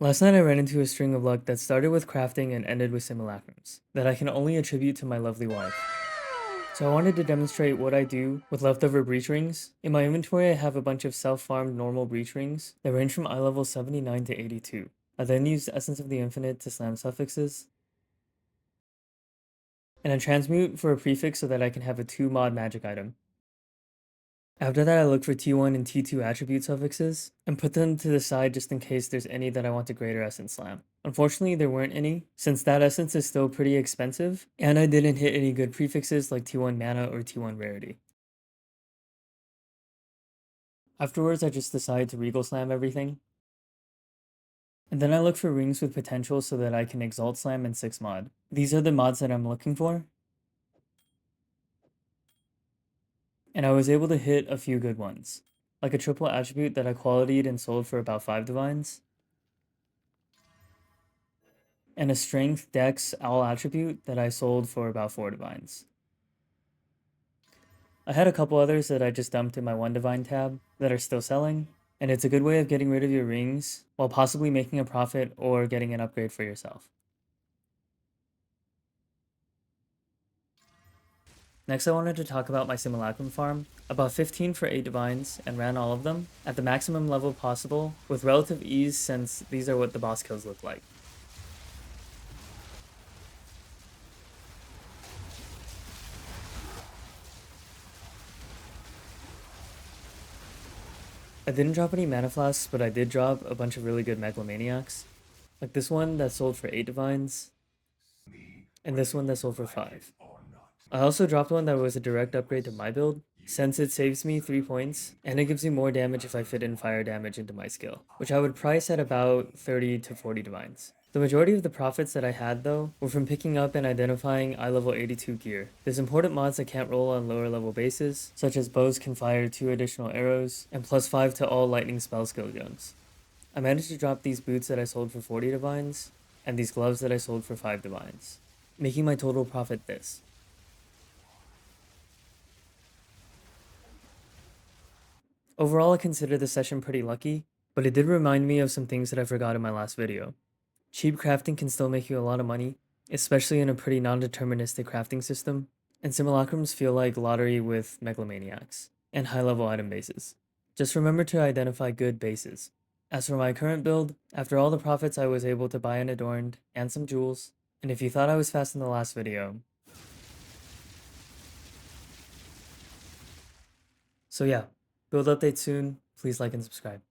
Last night I ran into a string of luck that started with crafting and ended with simulacrums, that I can only attribute to my lovely wife. So I wanted to demonstrate what I do with leftover breach rings. In my inventory I have a bunch of self-farmed normal breach rings that range from eye level 79 to 82. I then used Essence of the Infinite to slam suffixes, and a transmute for a prefix so that I can have a 2 mod magic item. After that I look for T1 and T2 attribute suffixes, and put them to the side just in case there's any that I want to greater essence slam. Unfortunately there weren't any, since that essence is still pretty expensive, and I didn't hit any good prefixes like T1 mana or T1 rarity. Afterwards I just decide to regal slam everything, and then I look for rings with potential so that I can exalt slam and 6 mod. These are the mods that I'm looking for, and I was able to hit a few good ones, like a triple attribute that I qualityed and sold for about 5 divines, and a strength dex owl attribute that I sold for about 4 divines. I had a couple others that I just dumped in my 1 divine tab that are still selling, and it's a good way of getting rid of your rings while possibly making a profit or getting an upgrade for yourself. Next I wanted to talk about my Simulacrum farm. About 15 for 8 divines and ran all of them at the maximum level possible with relative ease since these are what the boss kills look like. I didn't drop any mana flasks, but I did drop a bunch of really good megalomaniacs. Like this one that sold for 8 divines, and this one that sold for 5. I also dropped one that was a direct upgrade to my build, since it saves me 3 points, and it gives me more damage if I fit in fire damage into my skill, which I would price at about 30 to 40 divines. The majority of the profits that I had though were from picking up and identifying eye level 82 gear. There's important mods that can't roll on lower level bases, such as bows can fire 2 additional arrows, and +5 to all lightning spell skill gems. I managed to drop these boots that I sold for 40 divines, and these gloves that I sold for 5 divines, making my total profit this. Overall, I consider this session pretty lucky, but it did remind me of some things that I forgot in my last video. Cheap crafting can still make you a lot of money, especially in a pretty non-deterministic crafting system, and simulacrums feel like lottery with megalomaniacs, and high-level item bases. Just remember to identify good bases. As for my current build, after all the profits I was able to buy an adorned, and some jewels, and if you thought I was fast in the last video. So yeah, build update soon, please like and subscribe.